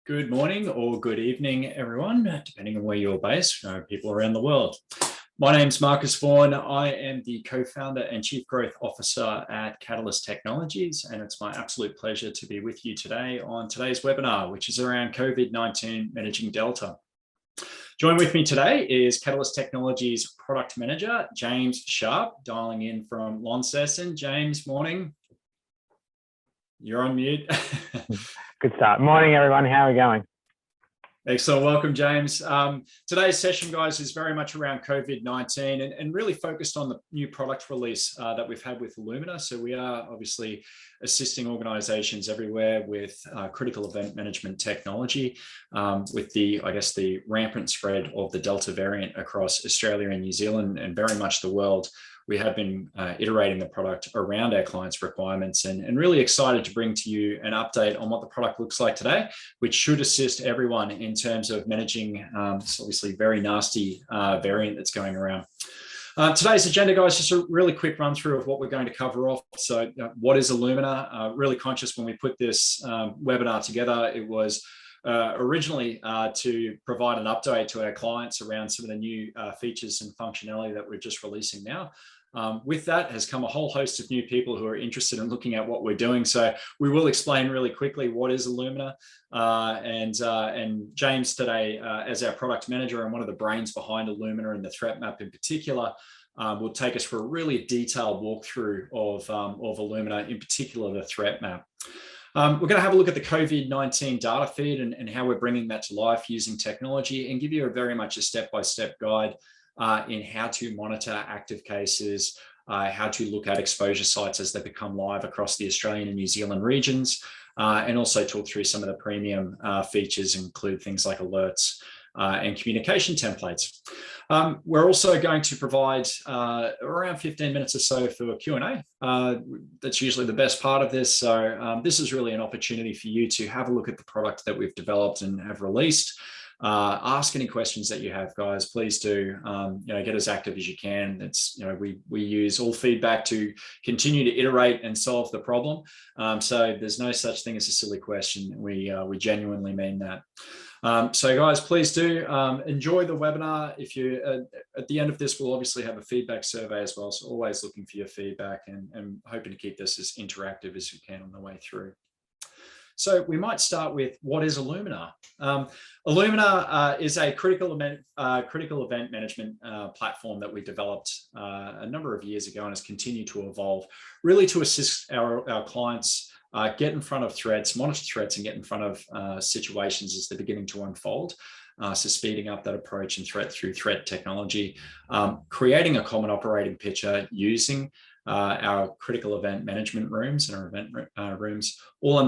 Good morning or good evening, everyone, depending on where you're based, people around the world. My name's Marcus Vaughan. I am the co-founder and chief growth officer at Catalyst Technologies, and it's my absolute pleasure to be with you today on today's webinar, which is around COVID-19 managing Delta. Joining with me today is Catalyst Technologies product manager, James Sharp, dialing in from Launceston. James, morning. You're on mute. Good start. Morning, everyone. How are we going? Excellent. Welcome, James. Today's session, guys, is very much around COVID-19 and really focused on the new product release that we've had with Illumina. So we are obviously assisting organizations everywhere with critical event management technology with the rampant spread of the Delta variant across Australia and New Zealand and very much the world. We have been iterating the product around our clients' requirements and really excited to bring to you an update on what the product looks like today, which should assist everyone in terms of managing this obviously very nasty variant that's going around. Today's agenda, guys, just a really quick run through of what we're going to cover off. So what is Illumina? Really conscious when we put this webinar together, it was originally to provide an update to our clients around some of the new features and functionality that we're just releasing now. With that has come a whole host of new people who are interested in looking at what we're doing. So we will explain really quickly what is Illumina, and James today, as our product manager and one of the brains behind Illumina and the threat map in particular, will take us for a really detailed walkthrough of Illumina, in particular the threat map. We're going to have a look at the COVID-19 data feed and how we're bringing that to life using technology and give you very much a step-by-step guide in how to monitor active cases, how to look at exposure sites as they become live across the Australian and New Zealand regions, and also talk through some of the premium features, include things like alerts and communication templates. We're also going to provide around 15 minutes or so for Q&A. That's usually the best part of this. So this is really an opportunity for you to have a look at the product that we've developed and have released. Ask any questions that you have, guys. Please do get as active as you can. It's we use all feedback to continue to iterate and solve the problem. So there's no such thing as a silly question. We genuinely mean that. So guys, please do enjoy the webinar. If you at the end of this, we'll obviously have a feedback survey as well. So always looking for your feedback and hoping to keep this as interactive as we can on the way through. So we might start with what is Illumina. Illumina is a critical event management platform that we developed a number of years ago and has continued to evolve, really to assist our clients get in front of threats, monitor threats, and get in front of situations as they're beginning to unfold. So speeding up that approach and through threat technology, creating a common operating picture using our critical event management rooms and our event rooms, all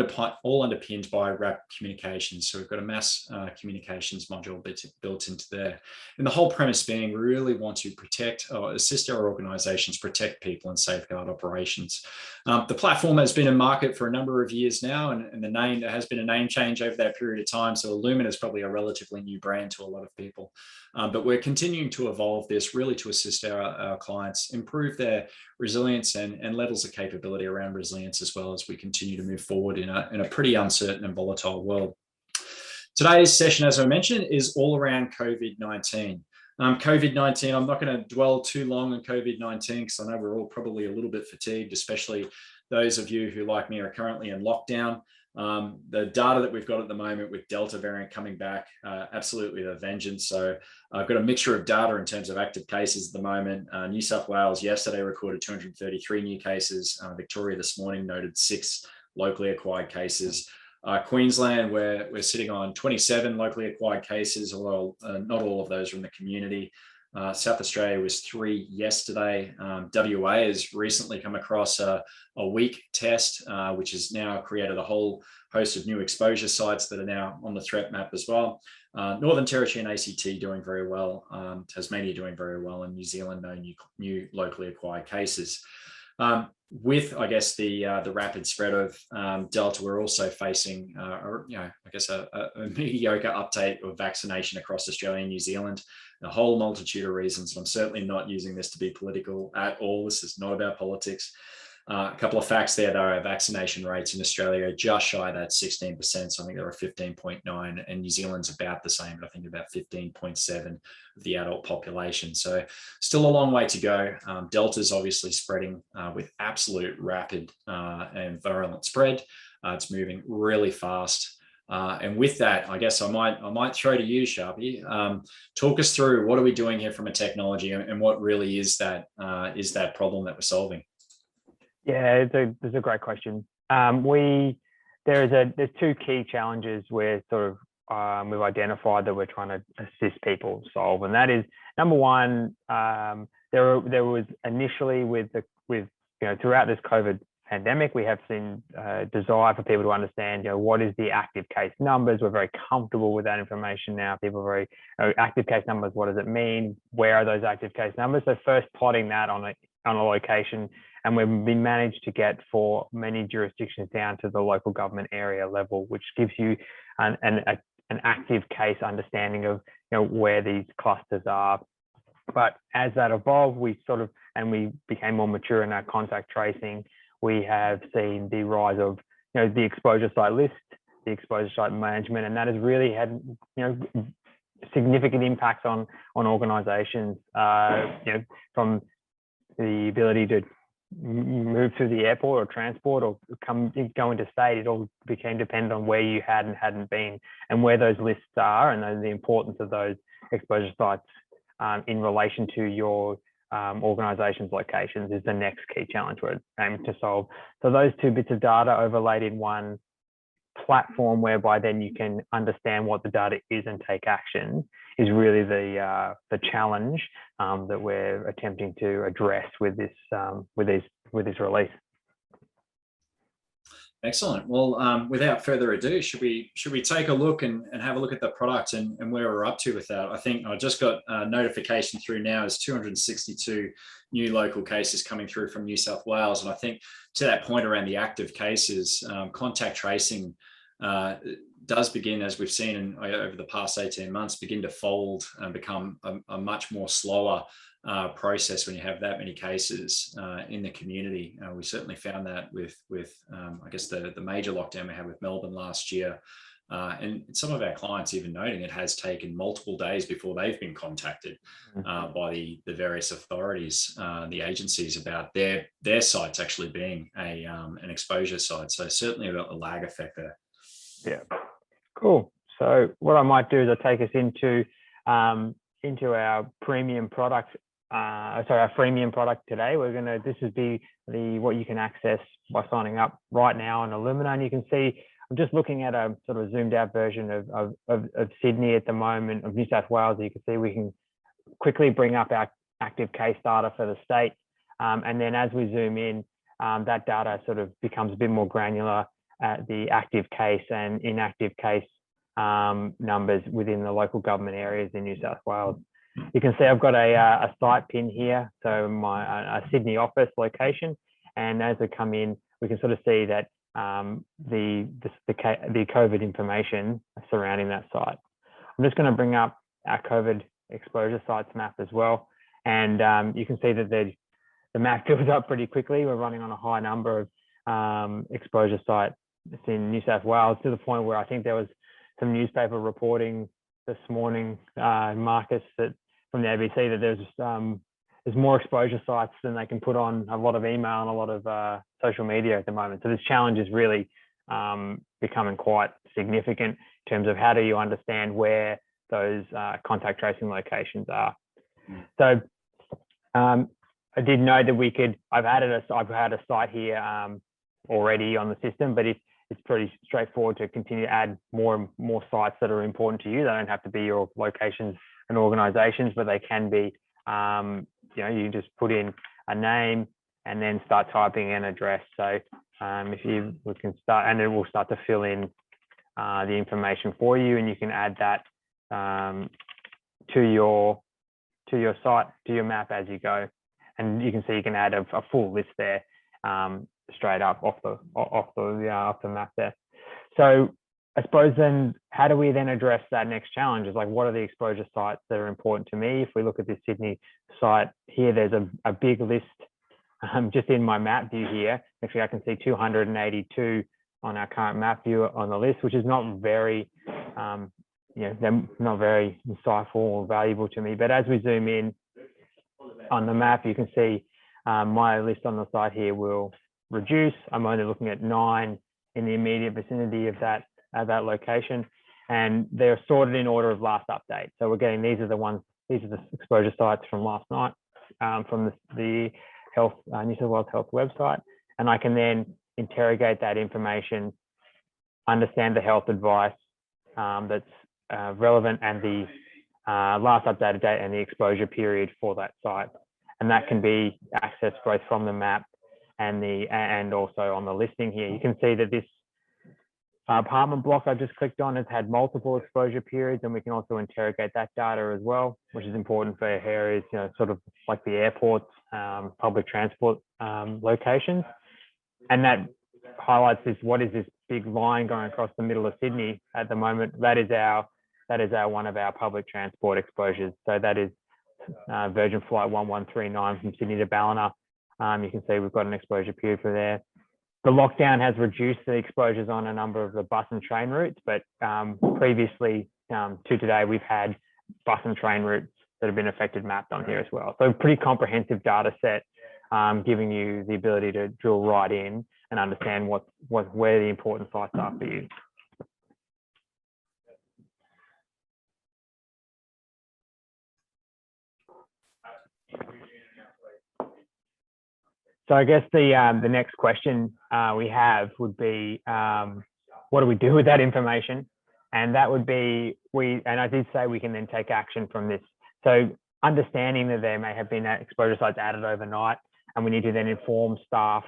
underpinned by RAP communications. So we've got a mass communications module built into there. And the whole premise being we really want to protect or assist our organizations, protect people and safeguard operations. The platform has been in market for a number of years now, and there has been a name change over that period of time. So Illumina is probably a relatively new brand to a lot of people. But we're continuing to evolve this really to assist our clients, improve their resilience and levels of capability around resilience, as well as we continue to move forward in a pretty uncertain and volatile world. Today's session, as I mentioned, is all around COVID-19. COVID-19, I'm not going to dwell too long on COVID-19 because I know we're all probably a little bit fatigued, especially those of you who, like me, are currently in lockdown. The data that we've got at the moment with Delta variant coming back, absolutely the vengeance. So I've got a mixture of data in terms of active cases at the moment. New South Wales yesterday recorded 233 new cases. Victoria this morning noted 6 locally acquired cases. Queensland, we're sitting on 27 locally acquired cases, although not all of those are in the community. South Australia was 3 yesterday. WA has recently come across a weak test, which has now created a whole host of new exposure sites that are now on the threat map as well. Northern Territory and ACT doing very well. Tasmania doing very well, and New Zealand no new locally acquired cases. With, I guess, the rapid spread of Delta, we're also facing, a mediocre uptake of vaccination across Australia and New Zealand. A whole multitude of reasons. I'm certainly not using this to be political at all. This is not about politics. A couple of facts there, though. Our vaccination rates in Australia are just shy of that 16%. So I think there are 15.9, and New Zealand's about the same, but I think about 15.7 of the adult population. So still a long way to go. Delta's obviously spreading with absolute rapid and virulent spread. It's moving really fast. And with that, I guess I might throw to you, Sharpie. Talk us through, what are we doing here from a technology, and what really is that problem that we're solving? Yeah, it's a great question. There's two key challenges where we've identified that we're trying to assist people solve, and that is, number one, there was initially throughout this COVID pandemic, we have seen desire for people to understand, what is the active case numbers. We're very comfortable with that information now. People are very active case numbers. What does it mean? Where are those active case numbers? So first, plotting that on a location, and we've been managed to get, for many jurisdictions, down to the local government area level, which gives you an active case understanding of where these clusters are. But as that evolved, we became more mature in our contact tracing. We have seen the rise of the exposure site list, the exposure site management, and that has really had significant impacts on organisations. From the ability to move through the airport or transport or go into state, it all became dependent on where you had and hadn't been, and where those lists are, and the importance of those exposure sites in relation to your organisation's locations is the next key challenge we're aiming to solve. So those two bits of data overlaid in one platform, whereby then you can understand what the data is and take action, is really the challenge that we're attempting to address with this release. Excellent. Well, without further ado, should we take a look and have a look at the product and where we're up to with that? I think I just got a notification through now. Is 262 new local cases coming through from New South Wales, and I think to that point around the active cases, contact tracing does begin, as we've seen over the past 18 months, begin to fold and become a much more slower process when you have that many cases in the community. We certainly found that with I guess the major lockdown we had with Melbourne last year, and some of our clients even noting it has taken multiple days before they've been contacted by the various authorities, the agencies, about their sites actually being an exposure site. So certainly a lag effect there. Yeah, cool. So what I might do is I'll take us into our premium product. Our freemium product today. This would be what you can access by signing up right now on Illumina. And you can see, I'm just looking at a sort of zoomed out version of Sydney at the moment, of New South Wales. You can see we can quickly bring up our active case data for the state. And then as we zoom in, that data sort of becomes a bit more granular at the active case and inactive case numbers within the local government areas in New South Wales. You can see I've got a site pin here, so my Sydney office location, and as we come in, we can sort of see that the COVID information surrounding that site. I'm just going to bring up our COVID exposure sites map as well, and you can see that the map fills up pretty quickly. We're running on a high number of exposure sites in New South Wales, to the point where I think there was some newspaper reporting this morning, Marcus, that from the ABC, that there's more exposure sites than they can put on a lot of email and a lot of social media at the moment. So this challenge is really becoming quite significant in terms of how do you understand where those contact tracing locations are. So I did know that I've had a site here already on the system, but it's pretty straightforward to continue to add more and more sites that are important to you. They don't have to be your locations and organizations, but they can be, you just put in a name and then start typing an address. So we can start, and it will start to fill in the information for you, and you can add that to your site, to your map as you go. And you can see you can add a full list there straight up off the map there. So I suppose then, how do we then address that next challenge? Is like, what are the exposure sites that are important to me? If we look at this Sydney site here, there's a big list just in my map view here, actually I can see 282 on our current map view on the list, which is not very, they're not very insightful or valuable to me. But as we zoom in on the map, you can see my list on the side here will reduce. I'm only looking at 9 in the immediate vicinity of that location, and they're sorted in order of last update. So we're getting, these are the exposure sites from last night from the health New South Wales Health website, and I can then interrogate that information, understand the health advice that's relevant, and the last updated date and the exposure period for that site. And that can be accessed both from the map and also on the listing here. You can see that this apartment block I just clicked on has had multiple exposure periods, and we can also interrogate that data as well, which is important for areas, sort of like the airports, public transport locations. And that highlights what is this big line going across the middle of Sydney at the moment. That is one of our public transport exposures. So that is Virgin Flight 1139 from Sydney to Ballina. You can see we've got an exposure period for there. The lockdown has reduced the exposures on a number of the bus and train routes, but previously to today, we've had bus and train routes that have been affected mapped on here as well. So a pretty comprehensive data set, giving you the ability to drill right in and understand where the important sites are for you. So I guess the next question we have would be, what do we do with that information? And that would be, and I did say we can then take action from this. So understanding that there may have been exposure sites added overnight, and we need to then inform staff,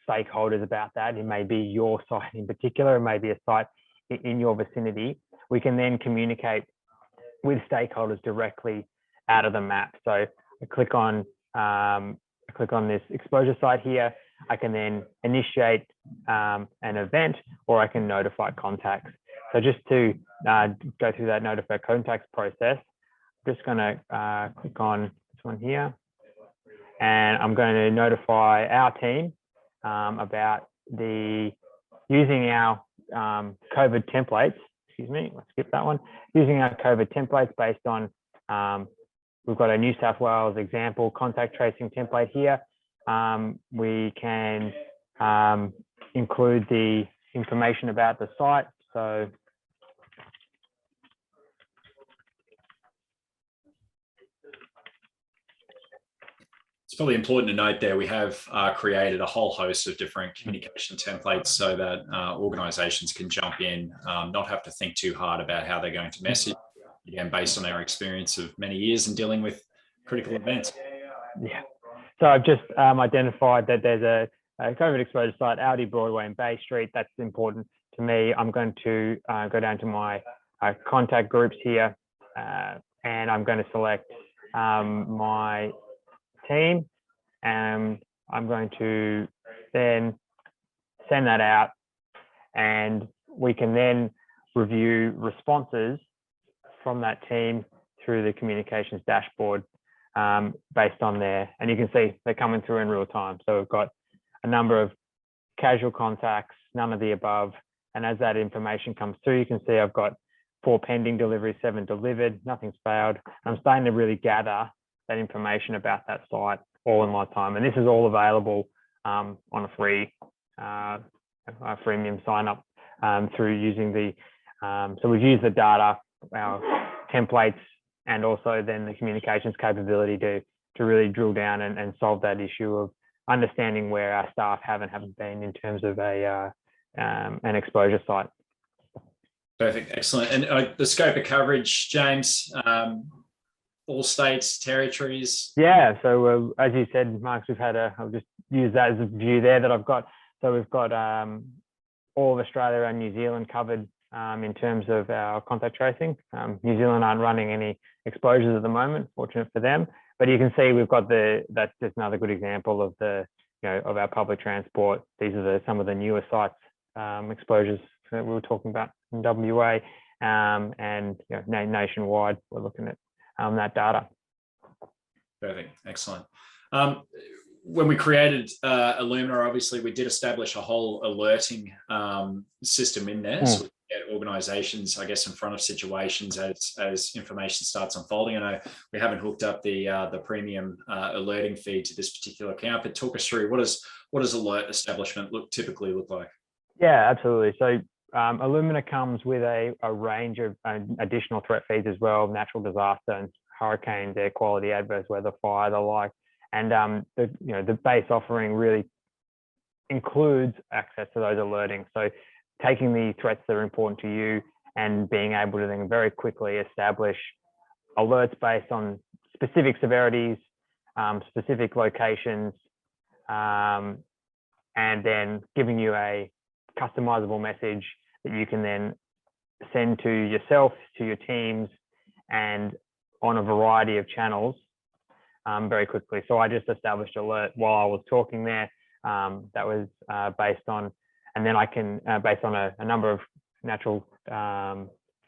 stakeholders about that. It may be your site in particular, it may be a site in your vicinity. We can then communicate with stakeholders directly out of the map. So I click on this exposure site here. I can then initiate an event, or I can notify contacts. So just to go through that notify contacts process, I'm just going to click on this one here, and I'm going to notify our team about using our COVID templates. Excuse me, let's skip that one. Using our COVID templates based on we've got a New South Wales example contact tracing template here. We can include the information about the site. So it's probably important to note there, we have created a whole host of different communication templates so that organisations can jump in, not have to think too hard about how they're going to message. Again, based on our experience of many years in dealing with critical events. Yeah. So I've just identified that there's a COVID exposure site, Audi Broadway and Bay Street. That's important to me. I'm going to go down to my contact groups here, and I'm going to select my team, and I'm going to then send that out, and we can then review responses from that team through the communications dashboard based on there. And you can see they're coming through in real time. So we've got a number of casual contacts, none of the above. And as that information comes through, you can see I've got 4 pending deliveries, 7 delivered, nothing's failed. I'm starting to really gather that information about that site all in my time. And this is all available on a free freemium sign up through using so we've used the data, our templates, and also then the communications capability to really drill down and solve that issue of understanding where our staff haven't been in terms of an exposure site. Perfect, excellent. And the scope of coverage, James, all states, territories? Yeah, so as you said, Mark, I'll just use that as a view there that I've got. So we've got all of Australia and New Zealand covered in terms of our contact tracing. New Zealand aren't running any exposures at the moment, fortunate for them. But you can see we've got that's just another good example of of our public transport. These are some of the newer sites exposures that we were talking about in WA, and nationwide. We're looking at that data. Perfect, excellent. when we created Illumina, obviously we did establish a whole alerting system in there. So we get organizations, I guess, in front of situations as information starts unfolding. I know we haven't hooked up the premium alerting feed to this particular account, but talk us through what does alert establishment typically look like? Yeah, absolutely. So Illumina comes with a range of additional threat feeds as well: natural disaster and hurricanes, air quality, adverse weather, fire, the like. And the base offering really includes access to those alerting. So taking the threats that are important to you and being able to then very quickly establish alerts based on specific severities, specific locations, and then giving you a customizable message that you can then send to yourself, to your teams, and on a variety of channels very quickly. So I just established alert while I was talking there. That was based on, and then I can, based on a number of natural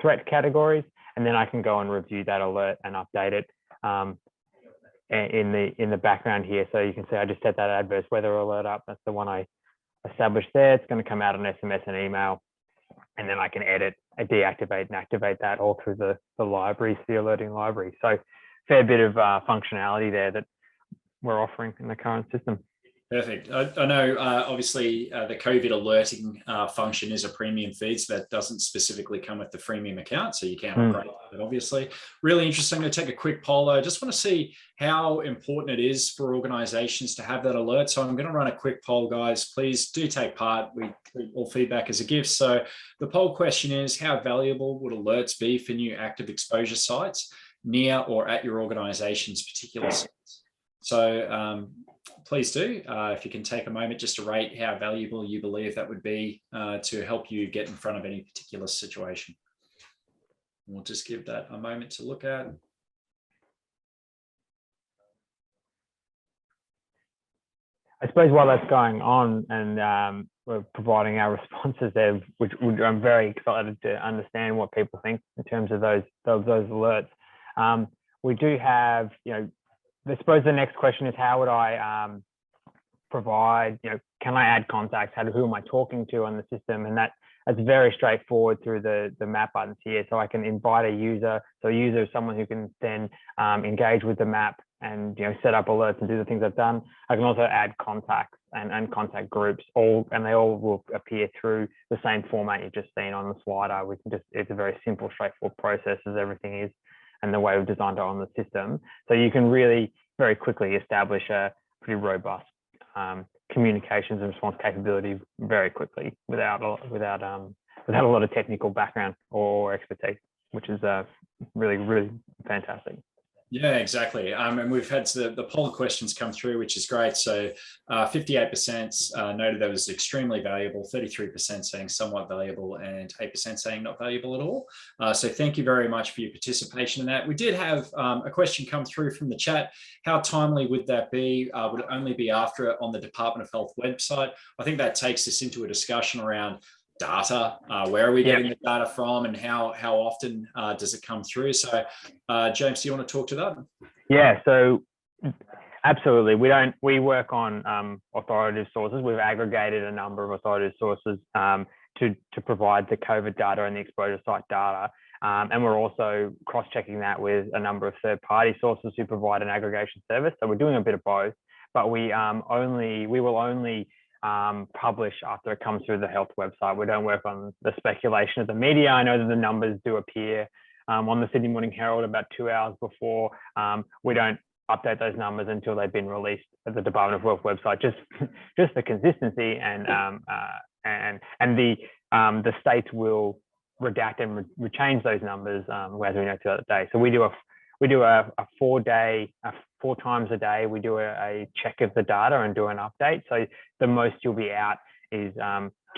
threat categories, and then I can go and review that alert and update it in the background here. So you can see I just set that adverse weather alert up. That's the one I established there. It's going to come out on SMS and email, and then I can edit, deactivate, and activate that all through the libraries, the alerting library. So fair bit of functionality there that we're offering in the current system. Perfect. I know, obviously, the COVID alerting function is a premium feed, so that doesn't specifically come with the freemium account, so you can upgrade it, obviously. Really interesting. I'm going to take a quick poll, though. I just want to see how important it is for organizations to have that alert. So I'm going to run a quick poll, guys. Please do take part. We treat all feedback as a gift. So the poll question is, how valuable would alerts be for new active exposure sites near or at your organization's particular sites? So please do, if you can take a moment just to rate how valuable you believe that would be to help you get in front of any particular situation. We'll just give that a moment to look at. I suppose while that's going on and we're providing our responses there, which I'm very excited to understand what people think in terms of those alerts. We do have, I suppose the next question is, how would I provide, can I add contacts? Who am I talking to on the system? And that's very straightforward through the map buttons here. So I can invite a user. So a user is someone who can then engage with the map and set up alerts and do the things I've done. I can also add contacts and contact groups, and they all will appear through the same format you've just seen on the slider. It's a very simple, straightforward process, as everything is, and the way we've designed it on the system. So you can really very quickly establish a pretty robust communications and response capability very quickly without a lot of technical background or expertise, which is really, really fantastic. Yeah, exactly. And we've had the poll questions come through, which is great. So 58% noted that was extremely valuable, 33% saying somewhat valuable, and 8% saying not valuable at all. So thank you very much for your participation in that. We did have a question come through from the chat. How timely would that be? Would it only be after it on the Department of Health website? I think that takes us into a discussion around data. Where are we getting the data from, and how often does it come through? So James, do you want to talk to that? Yeah, so absolutely. We work on authoritative sources. We've aggregated a number of authoritative sources to provide the COVID data and the exposure site data. And we're also cross-checking that with a number of third-party sources who provide an aggregation service. So we're doing a bit of both, but we will only publish after it comes through the health website. We don't work on the speculation of the media. I know that the numbers do appear on the Sydney Morning Herald about 2 hours before. We don't update those numbers until they've been released at the Department of Health website, just for consistency, and the states will redact and change those numbers as we know throughout the day. So we do a 4 times a day, we do a check of the data and do an update. So the most you'll be out is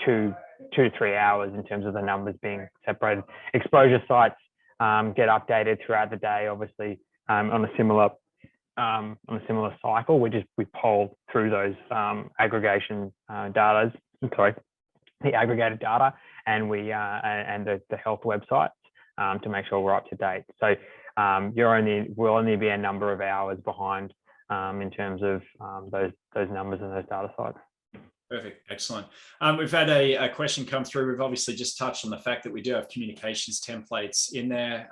2 to 3 hours in terms of the numbers being separated. Exposure sites get updated throughout the day, obviously on a similar cycle. We poll through those aggregation the aggregated data, and the health websites to make sure we're up to date. So we'll only be a number of hours behind in terms of those numbers and those data sites. Perfect. Excellent. We've had a question come through. We've obviously just touched on the fact that we do have communications templates in there.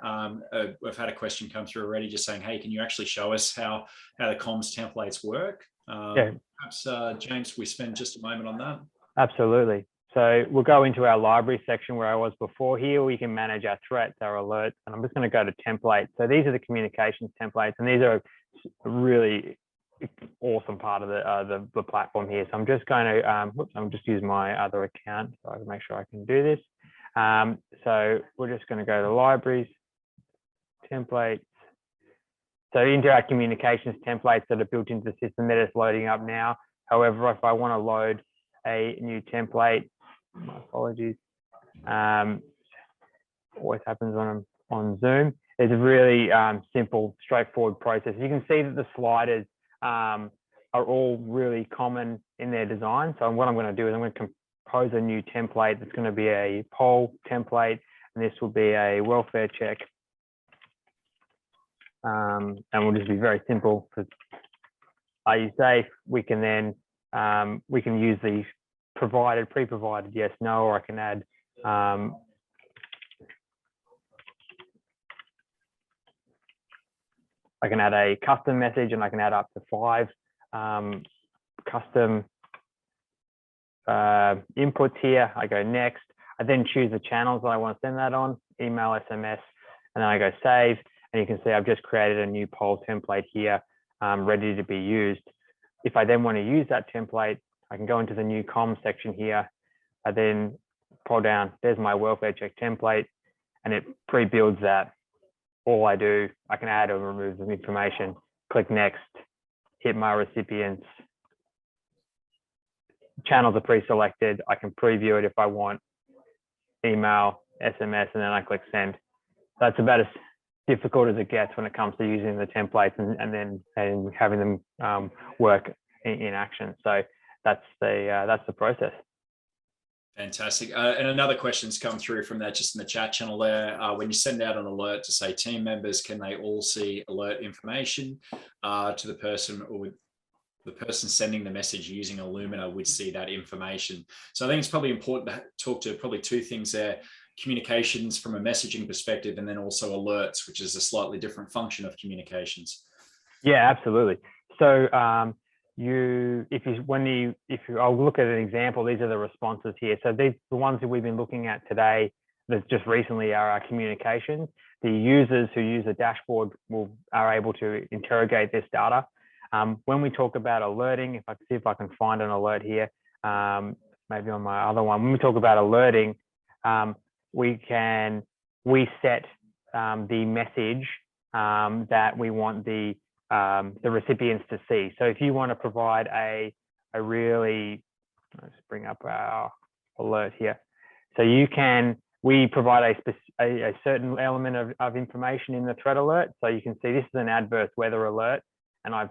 We've had a question come through already just saying, hey, can you actually show us how the comms templates work? Yeah. Perhaps, James, we spend just a moment on that. Absolutely. So we'll go into our library section where I was before. Here we can manage our threats, our alerts, and I'm just going to go to templates. So these are the communications templates, and these are a really awesome part of the platform here. So I'm just going to, I'm just using my other account so I can make sure I can do this. So we're just going to go to libraries, templates. So into our communications templates that are built into the system that is loading up now. However, if I want to load a new template, my apologies, always happens on Zoom. It's a really simple, straightforward process. You can see that the sliders are all really common in their design. So what I'm going to do is I'm going to compose a new template that's going to be a poll template, and this will be a welfare check. And will just be very simple. Are you safe? We can then we can use the pre-provided yes, no, or I can add a custom message, and I can add up to 5 custom inputs here. I go next. I then choose the channels that I want to send that on, email, SMS, and then I go save. And you can see I've just created a new poll template here, ready to be used. If I then want to use that template, I can go into the new comms section here. I then pull down, there's my welfare check template, and it pre-builds that. All I do, I can add or remove the information, click next, hit my recipients. Channels are pre-selected. I can preview it if I want, email, SMS, and then I click send. That's about as difficult as it gets when it comes to using the templates and having them work in action. So that's the process. Fantastic. And another question's come through from that, just in the chat channel there. When you send out an alert to say team members, can they all see alert information to the person, or would the person sending the message using Illumina would see that information? So I think it's probably important to talk to probably 2 things there: communications from a messaging perspective, and then also alerts, which is a slightly different function of communications. Yeah, absolutely. So I'll look at an example. These are the responses here. So the ones that we've been looking at today, that just recently, are our communications. The users who use the dashboard are able to interrogate this data. When we talk about alerting, if I can see if I can find an alert here, maybe on my other one. When we talk about alerting, we set the message that we want the recipients to see. So if you want to provide a really, let's bring up our alert here. So we provide a certain element of information in the threat alert. So you can see this is an adverse weather alert, and I've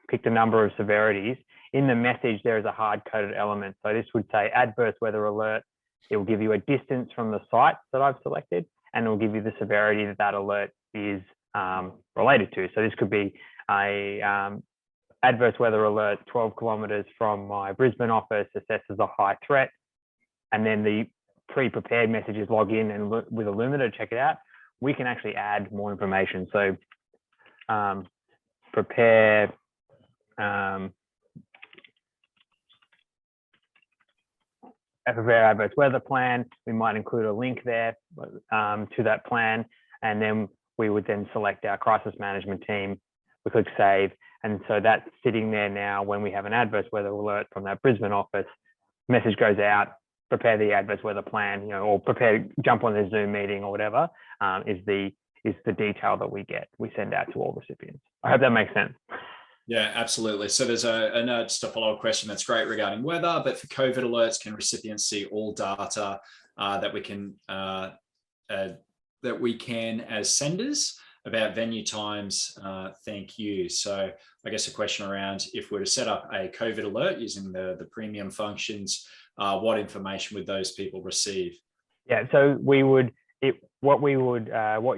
picked a number of severities. In the message, there is a hard-coded element. So this would say adverse weather alert. It will give you a distance from the site that I've selected, and it will give you the severity that alert is related to. So this could be a adverse weather alert 12 kilometers from my Brisbane office assesses a high threat, and then the pre-prepared messages log in and with Illumina to check it out. We can actually add more information. So prepare adverse weather plan. We might include a link there to that plan, and then we would then select our crisis management team. We click save, and so that's sitting there now. When we have an adverse weather alert from that Brisbane office, message goes out, prepare the adverse weather plan, or jump on the Zoom meeting or whatever, is the detail that we send out to all recipients. I hope that makes sense. Yeah, absolutely. So there's just a follow-up question that's great regarding weather, but for COVID alerts, can recipients see all data that we can as senders about venue times? Thank you. So I guess a question around, if we were to set up a COVID alert using the premium functions, what information would those people receive? Yeah, so what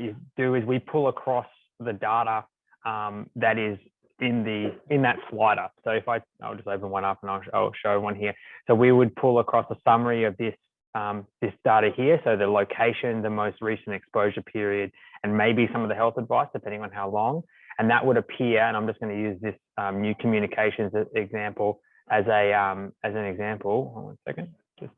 you do is we pull across the data that is in that slider. So if I'll just open one up and I'll show one here. So we would pull across a summary of this this data here. So the location, the most recent exposure period, and maybe some of the health advice, depending on how long. And that would appear, and I'm just going to use this new communications example as an example. Hold on 1 second. Just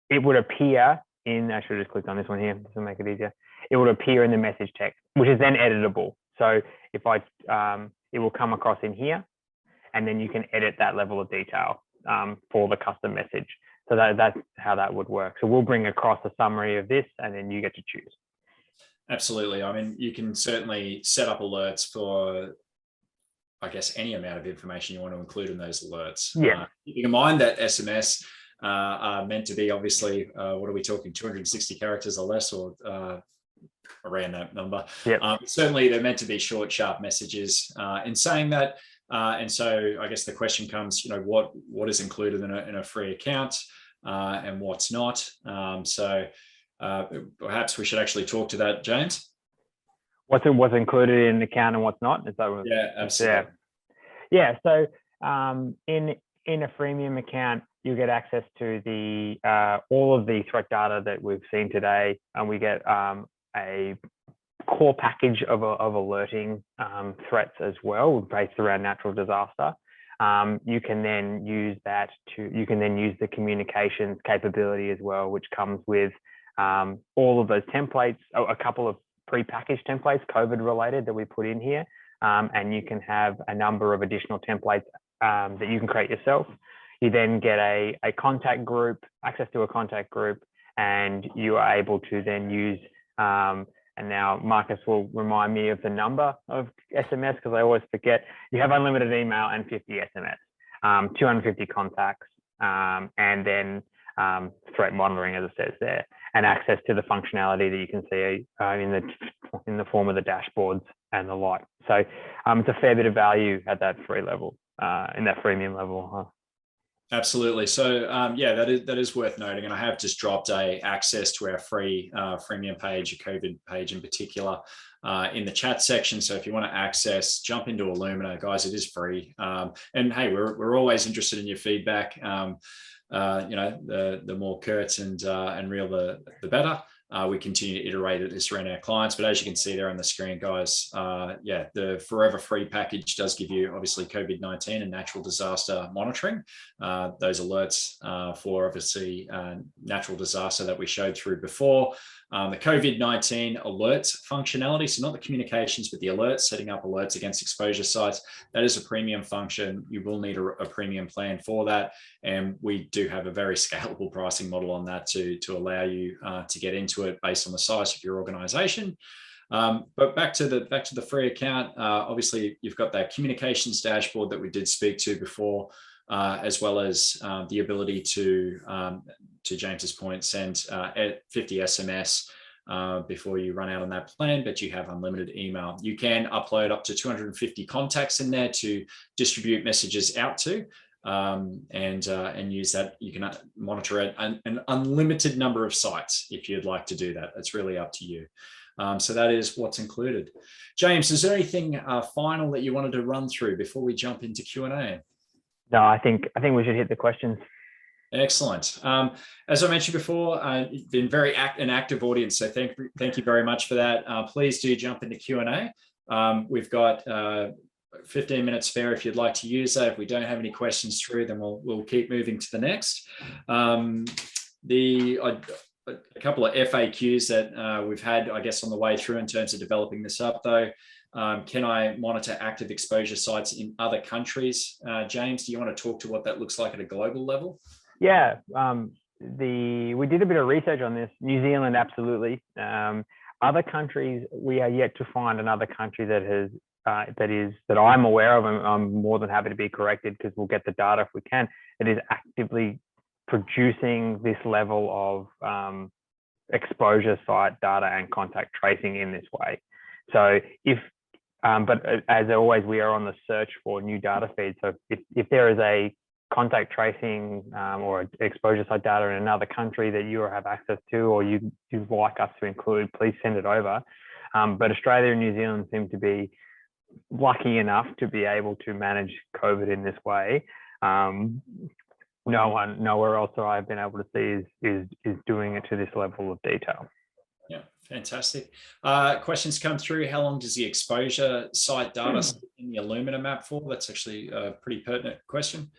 it would appear in, I should have just clicked on this one here, this will make it easier. It would appear in the message text, which is then editable. So if it will come across in here, and then you can edit that level of detail for the custom message. So that's how that would work. So we'll bring across a summary of this, and then you get to choose. Absolutely. I mean, you can certainly set up alerts for, I guess, any amount of information you want to include in those alerts. Yeah. Keeping in mind that SMS are meant to be, obviously, what are we talking, 260 characters or less, or around that number. Yep. Certainly, they're meant to be short, sharp messages. In saying that, and so I guess the question comes, what is included in a free account and what's not. So perhaps we should actually talk to that, James. What's included in the account and what's not? Is that what? Yeah, absolutely. Yeah. So in a freemium account, you get access to the all of the threat data that we've seen today, and we get a core package of alerting threats as well, based around natural disaster. You can then use the communications capability as well, which comes with all of those templates, a couple of pre-packaged templates, COVID related, that we put in here. And you can have a number of additional templates that you can create yourself. You then get a contact group, access to a contact group, and you are able to then use, and now Marcus will remind me of the number of SMS, because I always forget. You have unlimited email and 50 SMS, 250 contacts, and then threat monitoring, as it says there, and access to the functionality that you can see in the form of the dashboards and the like. So it's a fair bit of value at that free level, in that freemium level. Huh? Absolutely. So yeah, that is worth noting. And I have just dropped access to our free freemium page, a COVID page in particular, in the chat section. So if you want to access, jump into Illumina, guys. It is free. And hey, we're always interested in your feedback. The more curt and real, the better. We continue to iterate this around our clients, but as you can see there on the screen, guys, yeah, the Forever Free package does give you obviously COVID-19 and natural disaster monitoring, those alerts for obviously natural disaster that we showed through before. The COVID-19 alerts functionality, so not the communications, but the alerts, setting up alerts against exposure sites. That is a premium function. You will need a premium plan for that. And we do have a very scalable pricing model on that to allow you to get into it based on the size of your organization. But back to the free account, obviously you've got that communications dashboard that we did speak to before, as well as the ability to James's point, send 50 SMS before you run out on that plan, but you have unlimited email. You can upload up to 250 contacts in there to distribute messages out to, and use that. You can monitor an unlimited number of sites if you'd like to do that. It's really up to you. So that is what's included. James, is there anything final that you wanted to run through before we jump into Q&A? No, I think we should hit the questions. Excellent. As I mentioned before, you've been an active audience, so thank you very much for that. Please do jump into Q&A. We've got 15 minutes spare if you'd like to use that. If we don't have any questions through, then we'll keep moving to the next. A couple of FAQs that we've had, I guess, on the way through in terms of developing this up, though. Can I monitor active exposure sites in other countries? James, do you want to talk to what that looks like at a global level? Yeah, we did a bit of research on this. New Zealand, absolutely. Other countries, we are yet to find another country that I'm aware of, and I'm more than happy to be corrected because we'll get the data if we can. It is actively producing this level of exposure site data and contact tracing in this way. So but as always, we are on the search for new data feeds. So if there is a contact tracing or exposure site data in another country that you have access to, or you'd like us to include, please send it over. But Australia and New Zealand seem to be lucky enough to be able to manage COVID in this way. Nowhere else that I've been able to see is doing it to this level of detail. Yeah, fantastic. Questions come through. How long does the exposure site data sit in the Illumina map for? That's actually a pretty pertinent question.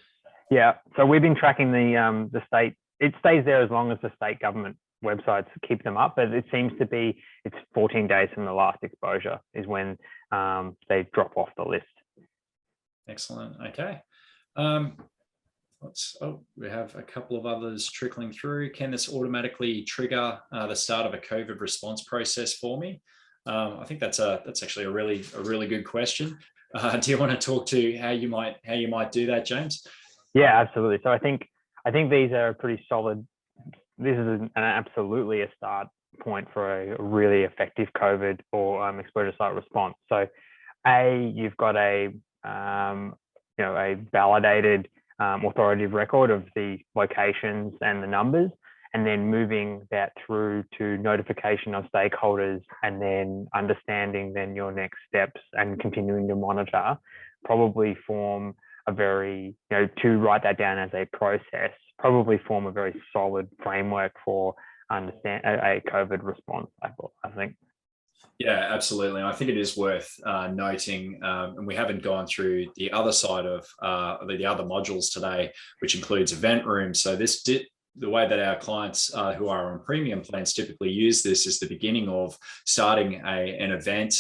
Yeah, so we've been tracking the state. It stays there as long as the state government websites keep them up, but it seems to be it's 14 days from the last exposure is when they drop off the list. Excellent. Okay. We have a couple of others trickling through. Can this automatically trigger the start of a COVID response process for me? I think that's actually a really good question. Do you want to talk to how you might do that, James? Yeah, absolutely. So I think these are pretty solid. This is absolutely a start point for a really effective COVID or exposure site response. So, you've got a validated authoritative record of the locations and the numbers, and then moving that through to notification of stakeholders, and then understanding then your next steps and continuing to monitor, probably form a very, to write that down as a process, probably form a very solid framework for understand a COVID response, I think. Yeah, absolutely. I think it is worth noting, and we haven't gone through the other side of the other modules today, which includes event rooms. So the way that our clients who are on premium plans typically use this is the beginning of starting an event.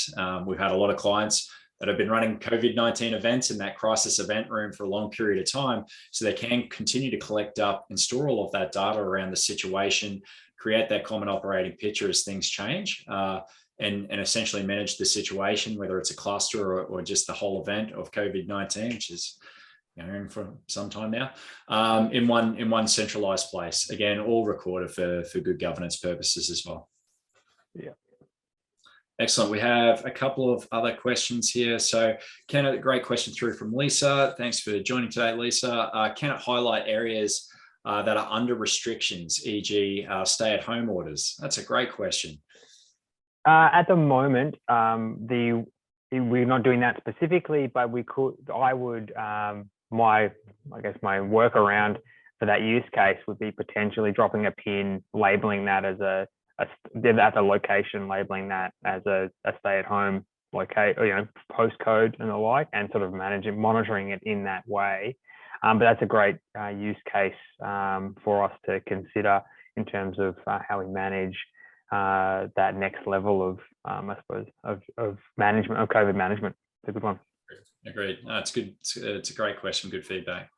We've had a lot of clients that have been running COVID-19 events in that crisis event room for a long period of time, so they can continue to collect up and store all of that data around the situation, create that common operating picture as things change, and essentially manage the situation, whether it's a cluster or just the whole event of COVID-19, which is for some time now, in one centralized place. Again, all recorded for good governance purposes as well. Yeah. Excellent. We have a couple of other questions here. So, a great question through from Lisa. Thanks for joining today, Lisa. Can it highlight areas that are under restrictions, e.g. Stay-at-home orders? That's a great question. At the moment, we're not doing that specifically, but we could. I would. My workaround for that use case would be potentially dropping a pin, labeling that as a location, labeling that as a stay-at-home postcode and the like, and sort of monitoring it in that way. But that's a great use case for us to consider in terms of how we manage that next level of, of management, of COVID management. It's a good one. Agreed. No, it's good. It's a great question. Good feedback.